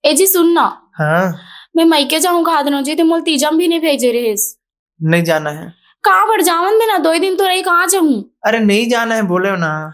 ए जी सुन ना, हाँ, मैं मायके जाऊँ का दिन हो जी, ते मोल तीजम भी नहीं भेजे रहेस। नहीं जाना है। कहाँ पर जावन देना, 2 दिन तो रही, कहाँ जाऊँ? अरे नहीं जाना है बोले हो ना।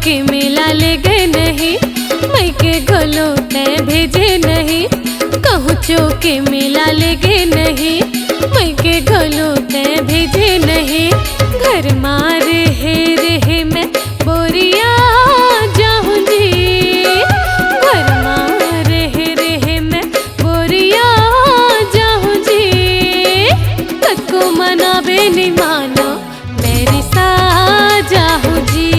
के मेला ले गए नहीं, मायके घलो तय भेजे नहीं। कहूँ के मेला ले गए नहीं, मायके घलो तय भेजे नहीं। घर मारे हे मैं बोरिया जाऊँ जी, घर मारे हे मैं बोरिया जाऊँ जी। कको मनाबे नहीं मानो मेरी सा जाऊँ जी,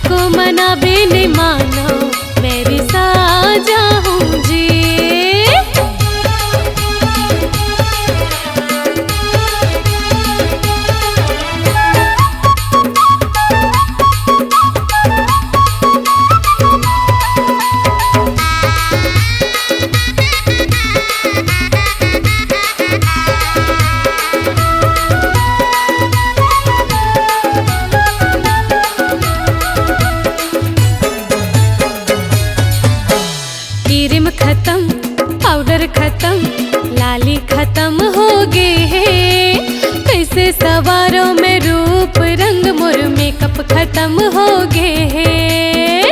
को मना भी नहीं मानो मेरी साजा हूँ जी। क्रीम खत्म, पाउडर खत्म, लाली खत्म हो गए है। कैसे सवारों में रूप रंग मोर मेकअप खत्म हो गए है।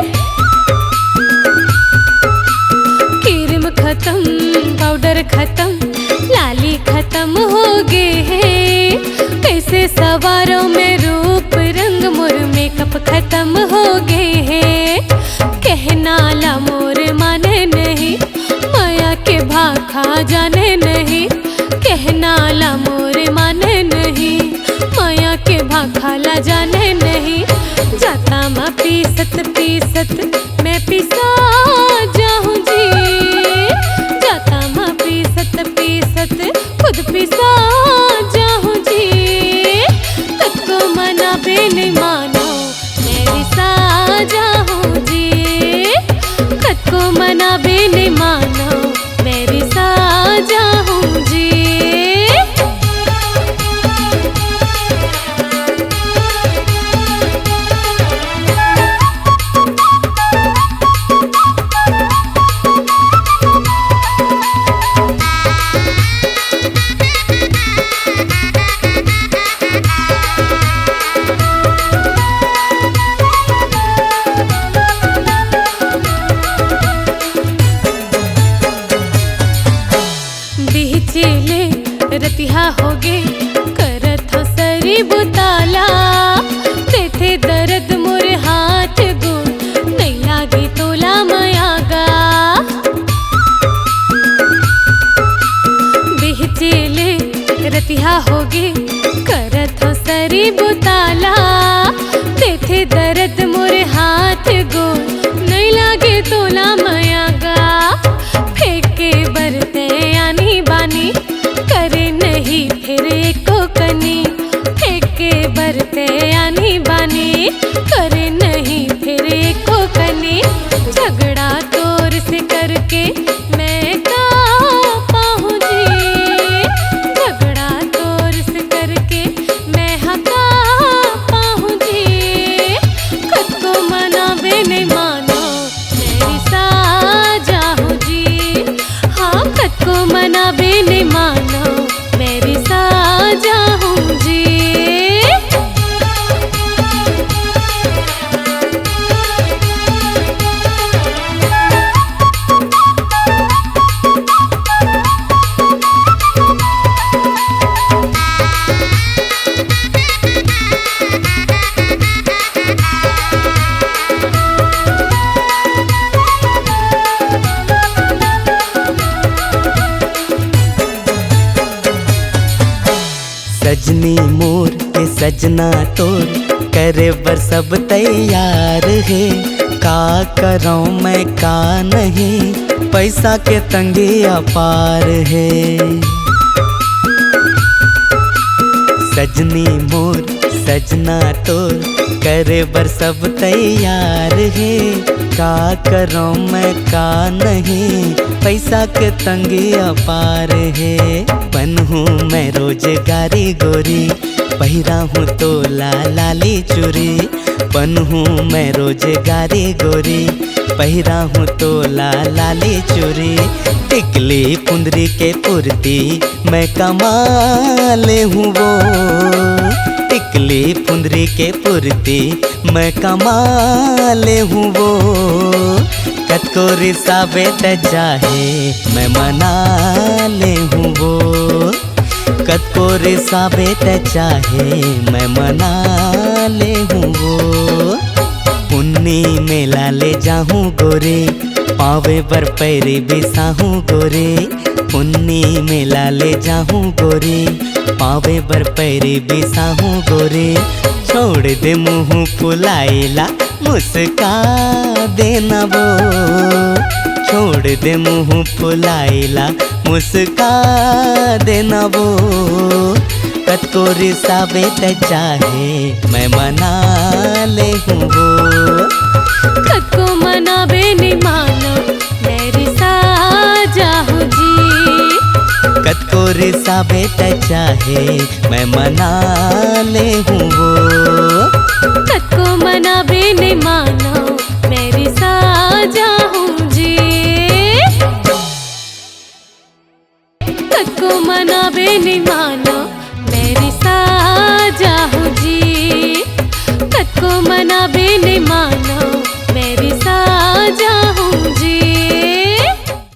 क्रीम खत्म, पाउडर खत्म, लाली खत्म हो गए है। कैसे सवारों में रूप रंग मोर मेकअप खत्म हो गए है। कहना ला मोर माने नहीं, माया के भाखा जाने नहीं। कहना ला मोर माने नहीं, माया के भाखा ला जाने नहीं। जाता माँ पीसत पीसत मैं पिसा जाऊँ जी, जाता माँ पीसत पीसत खुद पिसा जाऊँ जी। कत्को मना बे नहीं मानो मेरी साजा हूँ जी, को मना भी नहीं मानो मेरी साजा हूँ जी। रतिहा होगे करत हो सरी बुताला, देथे दर्द मोर हाथ गुण नहीं लागे तोला मयागा। बेहचेले रतिहा होगे करत हो सरी बुताला, देथे दर्द मोर हाथ गुण नहीं लागे तोला मयागा। फेंके बरते आनी बानी करे नहीं फिर एको कनी, फेंके बरते आनी बानी करे नहीं फिर एको कनी। झगड़ा तोर से करके मैं का पाऊँ जी, झगड़ा तोर से करके मैं हका पाऊँ जी। खुद को मनावे नहीं मानो मेरी साजा हूँ जी, हाँ खुद को मनावे नहीं मानो मेरी साजा हूँ जी। सजनी मोर के सजना तोर करे बर सब तैयार है। का करऊं मैं का नहीं, पैसा के तंगी अपार है। सजनी मोर सजना तोर करे बर सब तैयार है। का करूं मैं का नहीं, पैसा के तंगी अपार है। बन हूँ मैं रोजगारी गोरी, पहिरा हूँ तो लाली चूरी। बन हूँ मैं रोजगारी गोरी, पहिरा हूँ तो लाली चूरी। टिकली पुंदरी के पुरती मैं कमाले हूँ वो, टिकली पुंदरी के पुरती मैं कमाले हूँ वो। कतको रिसाबे त जाहे मैं मना ले हूँ वो, कतको रिसाबे त चाहे मैं मना ले हूँ वो। पुन्नी मेला ले जाहूँ गोरे, पावे बर पैरे बिसाहूँ गोरे। पुन्नी मेला ले जाहूँ गोरे, पावे बर पैरे बिसाहूँ गोरे। छोड़ दे मुँह फुलाइला मुस्का देना वो, छोड़ दे मुँह फुलाइला मुस्का देना वो। कतको रिसाबे त चाहे मैं मना ले हूँ वो, कतको मनाबे नहीं मानो मेरी साजा हूँ जी। कतको रिसाबे त चाहे मैं मना ले हूँ वो, कतको मनाबे नहीं मानो मेरी साजा हूँ जी। कतको मनाबे नहीं मानो